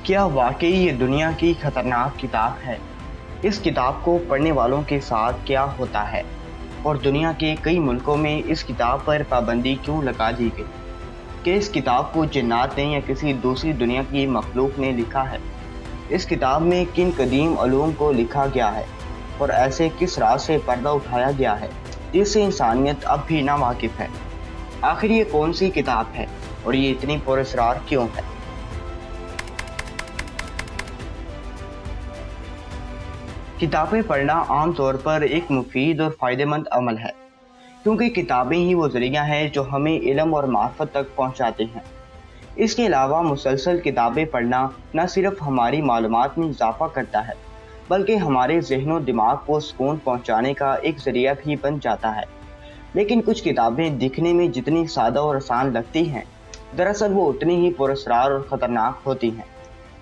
क्या वाकई ये दुनिया की खतरनाक किताब है? इस किताब को पढ़ने वालों के साथ क्या होता है और दुनिया के कई मुल्कों में इस किताब पर पाबंदी क्यों लगा दी गई? कि इस किताब को जिन्नात ने या किसी दूसरी दुनिया की मखलूक ने लिखा है? इस किताब में किन कदीम उलूम को लिखा गया है और ऐसे किस राज से पर्दा उठाया गया है जिससे इंसानियत अब भी ना वाकिफ है? आखिर ये कौन सी किताब है और ये इतनी पुरअसरार क्यों है? किताबें पढ़ना आम तौर पर एक मुफीद और फ़ायदेमंद अमल है, क्योंकि किताबें ही वो ज़रिया हैं जो हमें इल्म और मार्फत तक पहुंचाते हैं। इसके अलावा मुसलसल किताबें पढ़ना न सिर्फ हमारी मालूमात में इजाफ़ा करता है, बल्कि हमारे ज़हन दिमाग को सुकून पहुंचाने का एक ज़रिया भी बन जाता है। लेकिन कुछ किताबें दिखने में जितनी सादा और आसान लगती हैं, दरअसल वो उतनी ही पुरअसरार और ख़तरनाक होती हैं।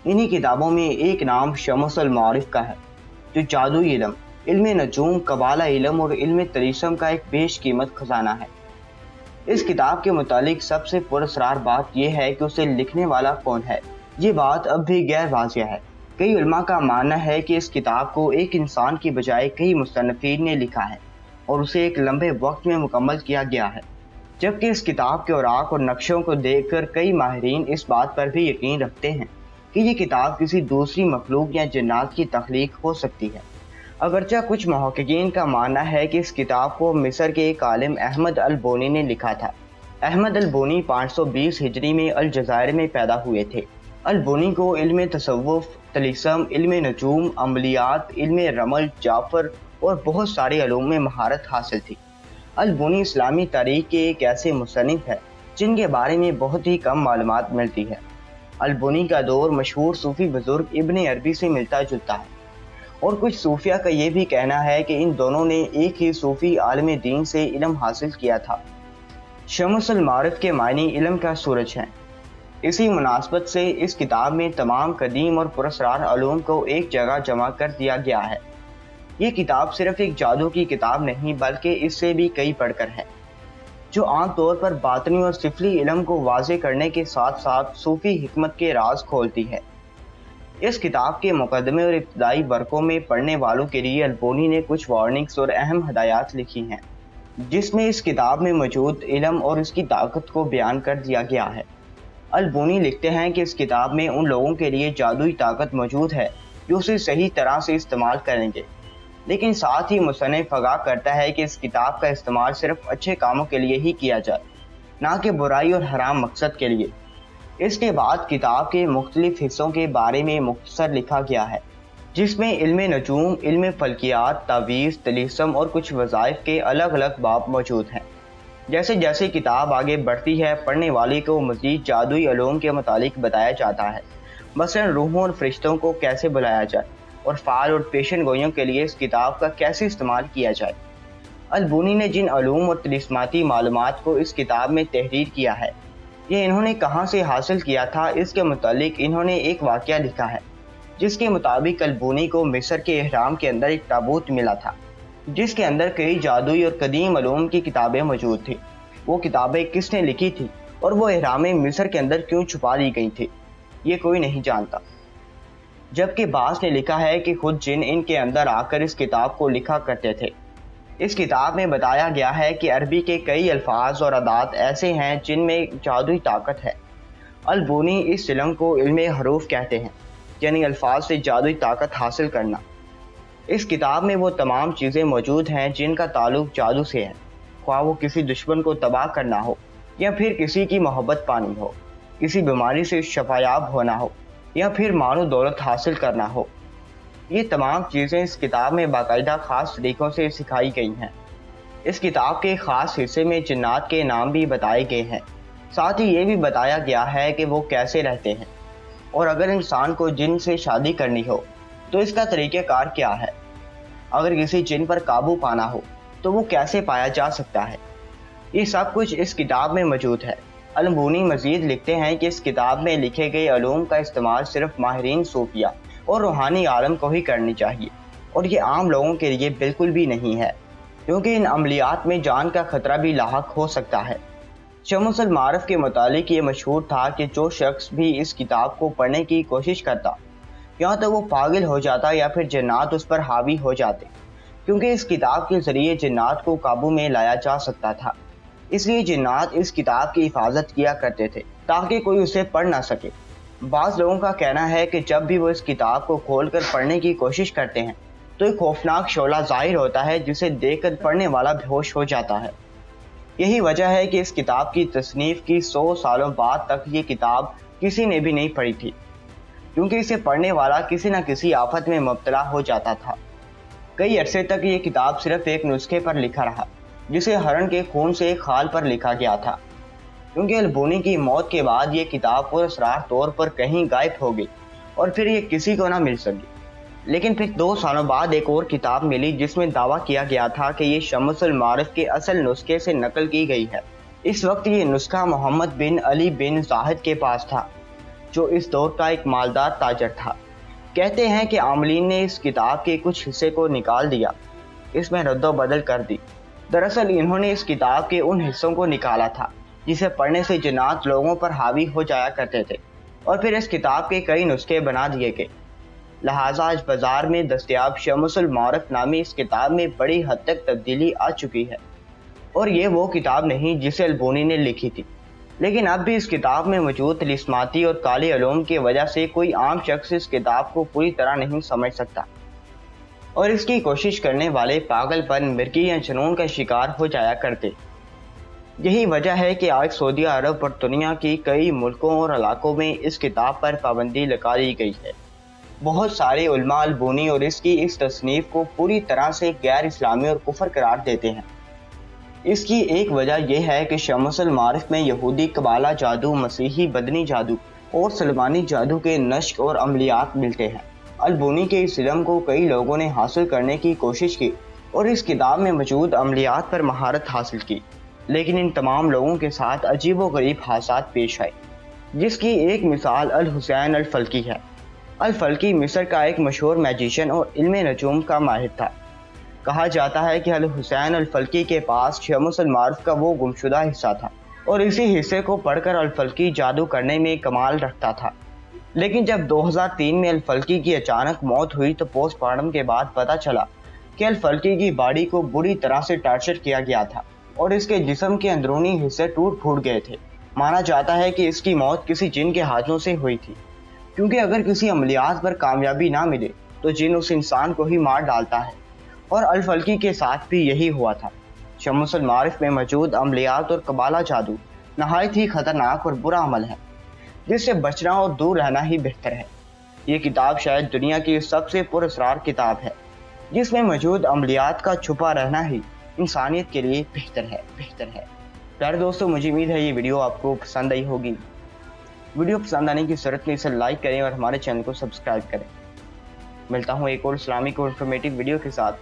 इन्हीं किताबों में एक नाम शम्सुल मारिफ का है, जो जादुई इल्म, इल्म नजूम, कबाला इल्म और इल्म तलीसम का एक बेशकीमत खजाना है। इस किताब के मुतालिक सबसे पुरअसरार बात यह है कि उसे लिखने वाला कौन है। ये बात अब भी गैर वाज़िह है। कई उलमा का मानना है कि इस किताब को एक इंसान की बजाय कई मुसन्निफ़ीन ने लिखा है और उसे एक लंबे वक्त में मुकम्मल किया गया है, जबकि इस किताब के औराक और नक्शों को देखकर कई माहिरीन इस बात पर भी यकीन रखते हैं कि ये किताब किसी दूसरी मखलूक या जिन्नात की तख्लीक हो सकती है। अगरचे कुछ मुहक्किकीन का मानना है कि इस किताब को मिस्र के एक आलिम अहमद अल बोनी ने लिखा था। अहमद अल बोनी 520 हिजरी में अल जज़ायर में पैदा हुए थे। अल बोनी को इल्म तसव्वुफ़, तलीसम, इल्म नजूम, अमलियात, इल्म रमल, जाफर और बहुत सारे अलूम में महारत हासिल थी। अल बोनी इस्लामी तारीख के एक ऐसे मुसन्निफ़ है जिनके बारे में बहुत ही कम मालूमात मिलती है। अल बोनी का दौर मशहूर सूफ़ी बुज़ुर्ग इब्न अरबी से मिलता जुलता है और कुछ सूफिया का ये भी कहना है कि इन दोनों ने एक ही सूफ़ी आलिम दीन से इल्म हासिल किया था। शम्सुल मारिफ के मायने इल्म का सूरज हैं। इसी मुनासबत से इस किताब में तमाम कदीम और पुरअसरार उलूम को एक जगह जमा कर दिया गया है। ये किताब सिर्फ एक जादू की किताब नहीं, बल्कि इससे भी कई बढ़कर है, जो आम तौर पर बातनी और सिफली इल्म को वाज़े करने के साथ साथ सूफ़ी हिकमत के राज खोलती है। इस किताब के मुकदमे और इब्तदाई वर्कों में पढ़ने वालों के लिए अल बोनी ने कुछ वार्निंग्स और अहम हदायत लिखी हैं, जिसमें इस किताब में मौजूद इल्म और इसकी ताकत को बयान कर दिया गया है। अल बोनी लिखते हैं कि इस किताब में उन लोगों के लिए जादुई ताकत मौजूद है जो उसे सही तरह से इस्तेमाल करेंगे, लेकिन साथ ही मुसन्निफ़ आगाह करता है कि इस किताब का इस्तेमाल सिर्फ अच्छे कामों के लिए ही किया जाए, ना कि बुराई और हराम मकसद के लिए। इसके बाद किताब के मुख्तलिफ हिस्सों के बारे में मुख्तसर लिखा गया है, जिसमें इल्म नजूम, इल्म फल्कियात, तावीज़, तलीसम और कुछ वज़ाइफ के अलग अलग बाब मौजूद हैं। जैसे जैसे किताब आगे बढ़ती है, पढ़ने वाले को मज़ीद जादुई उलूम के मुतालिक बताया जाता है, मसलन रूहों और फरिश्तों को कैसे बुलाया जाए और फ़ाल और पेशन गोइयों के लिए इस किताब का कैसे इस्तेमाल किया जाए। अल बोनी ने जिन उलूम और तिलिस्माती मालूमात को इस किताब में तहरीर किया है, ये इन्होंने कहाँ से हासिल किया था, इसके मुतालिक इन्होंने एक वाक़या लिखा है, जिसके मुताबिक अल बोनी को मिस्र के एहराम के अंदर एक ताबूत मिला था, जिसके अंदर कई जादुई और कदीम उलूम की किताबें मौजूद थी। वो किताबें किसने लिखी थी और वो एहराम मिस्र के अंदर क्यों छुपा दी गई थी, ये कोई नहीं जानता। जबकि बास ने लिखा है कि खुद जिन इनके अंदर आकर इस किताब को लिखा करते थे। इस किताब में बताया गया है कि अरबी के कई अल्फाज और अदात ऐसे हैं जिनमें जादुई ताकत है। अल बोनी इस इल्म को इल्म हरूफ कहते हैं, यानी अल्फाज से जादुई ताकत हासिल करना। इस किताब में वो तमाम चीज़ें मौजूद हैं जिनका ताल्लुक जादू से है, ख्वाह वो किसी दुश्मन को तबाह करना हो या फिर किसी की मोहब्बत पानी हो, किसी बीमारी से शफायाब होना हो या फिर मानो दौलत हासिल करना हो। ये तमाम चीज़ें इस किताब में बाकायदा ख़ास तरीक़ों से सिखाई गई हैं। इस किताब के ख़ास हिस्से में जिन्नात के नाम भी बताए गए हैं। साथ ही ये भी बताया गया है कि वो कैसे रहते हैं और अगर इंसान को जिन से शादी करनी हो तो इसका तरीक़ेकार क्या है। अगर किसी जिन पर काबू पाना हो तो वो कैसे पाया जा सकता है। ये सब कुछ इस किताब में मौजूद है। अल बोनी मज़ीद लिखते हैं कि इस किताब में लिखे गए उलूम का इस्तेमाल सिर्फ माहिरीन सूफिया और रूहानी आलम को ही करनी चाहिए और ये आम लोगों के लिए बिल्कुल भी नहीं है, क्योंकि इन अमलियात में जान का ख़तरा भी लाहक हो सकता है। शमसुल मारिफ के मुतालिक ये मशहूर था कि जो शख्स भी इस किताब को पढ़ने की कोशिश करता या तो वो पागल हो जाता या फिर जिन्नात उस पर हावी हो जाते, क्योंकि इस किताब के ज़रिए जिन्नात को काबू में लाया जा सकता था। इसलिए जिन्नात इस किताब की हिफाजत किया करते थे ताकि कोई उसे पढ़ ना सके। बाज़ लोगों का कहना है कि जब भी वो इस किताब को खोलकर पढ़ने की कोशिश करते हैं तो एक खौफनाक शोला ज़ाहिर होता है जिसे देखकर पढ़ने वाला बेहोश हो जाता है। यही वजह है कि इस किताब की तसनीफ़ की 100 सालों बाद तक ये किताब किसी ने भी नहीं पढ़ी थी, क्योंकि इसे पढ़ने वाला किसी न किसी आफत में मुब्तला हो जाता था। कई अरसे तक ये किताब सिर्फ एक नुस्खे पर लिखा रहा, जिसे हरण के खून से एक खाल पर लिखा गया था, क्योंकि अलबूनी की मौत के बाद ये किताब पुरअसरार तौर पर कहीं गायब हो गई और फिर ये किसी को ना मिल सकी। लेकिन फिर 2 सालों बाद एक और किताब मिली जिसमें दावा किया गया था कि ये शमसुल मारिफ के असल नुस्खे से नकल की गई है। इस वक्त ये नुस्खा मोहम्मद बिन अली बिन जाहिद के पास था, जो इस दौर का एक मालदार ताजर था। कहते हैं कि आमलीन ने इस किताब के कुछ हिस्से को निकाल दिया, इसमें रद्दो बदल कर दी। दरअसल इन्होंने इस किताब के उन हिस्सों को निकाला था जिसे पढ़ने से जिन्नात लोगों पर हावी हो जाया करते थे, और फिर इस किताब के कई नुस्खे बना दिए गए। लिहाजा आज बाजार में दस्तयाब शमसुल मारिफ नामी इस किताब में बड़ी हद तक तब्दीली आ चुकी है, और ये वो किताब नहीं जिसे अलबूनी ने लिखी थी। लेकिन अब भी इस किताब में मौजूद तिलिस्माती और काले अलूम की वजह से कोई आम शख्स इस किताब को पूरी तरह नहीं समझ सकता, और इसकी कोशिश करने वाले पागलपन, मिर्गी या जुनून का शिकार हो जाया करते। यही वजह है कि आज सऊदी अरब और दुनिया की कई मुल्कों और इलाकों में इस किताब पर पाबंदी लगा दी गई है। बहुत सारे उलमा अलबूनी और इसकी इस तसनीफ़ को पूरी तरह से गैर इस्लामी और कुफर करार देते हैं। इसकी एक वजह यह है कि शमसुल मारिफ में यहूदी कबाला जादू, मसीही बदनी जादू और सलमानी जादू के नश्क और अमलियात मिलते हैं। अलबूनी के इस इल्म को कई लोगों ने हासिल करने की कोशिश की और इस किताब में मौजूद अमलियात पर महारत हासिल की, लेकिन इन तमाम लोगों के साथ अजीब व गरीब हादसात पेश आए, जिसकी एक मिसाल अल हुसैन अल फल्की है। अल फल्की मिस्र का एक मशहूर मैजिशियन और इल्म नजूम का माहिर था। कहा जाता है कि अल हुसैन अल फल्की के पास शमसुल मारिफ का वो गुमशुदा हिस्सा था, और इसी हिस्से को पढ़कर अल फल्की जादू करने में कमाल रखता था। लेकिन जब 2003 में अल फल्की की अचानक मौत हुई तो पोस्टमार्टम के बाद पता चला कि अल फल्की की बॉडी को बुरी तरह से टॉर्चर किया गया था और इसके जिस्म के अंदरूनी हिस्से टूट फूट गए थे। माना जाता है कि इसकी मौत किसी जिन के हाथों से हुई थी, क्योंकि अगर किसी अमलियात पर कामयाबी ना मिले तो जिन उस इंसान को ही मार डालता है, और अल फल्की के साथ भी यही हुआ था। शमसुल मारिफ में मौजूद अमलियात और कबाला जादू नहायत ही खतरनाक और बुरा अमल है, जिससे बचना और दूर रहना ही बेहतर है। ये किताब शायद दुनिया की सबसे पुरअसरार किताब है, जिसमें मौजूद अमलियात का छुपा रहना ही इंसानियत के लिए बेहतर है। प्यारे दोस्तों, मुझे उम्मीद है ये वीडियो आपको पसंद आई होगी। वीडियो पसंद आने की सूरत में इसे लाइक करें और हमारे चैनल को सब्सक्राइब करें। मिलता हूँ एक और इस्लामिक और इन्फॉर्मेटिव वीडियो के साथ,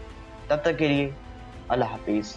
तब तक के लिए अल्लाह हाफिज़।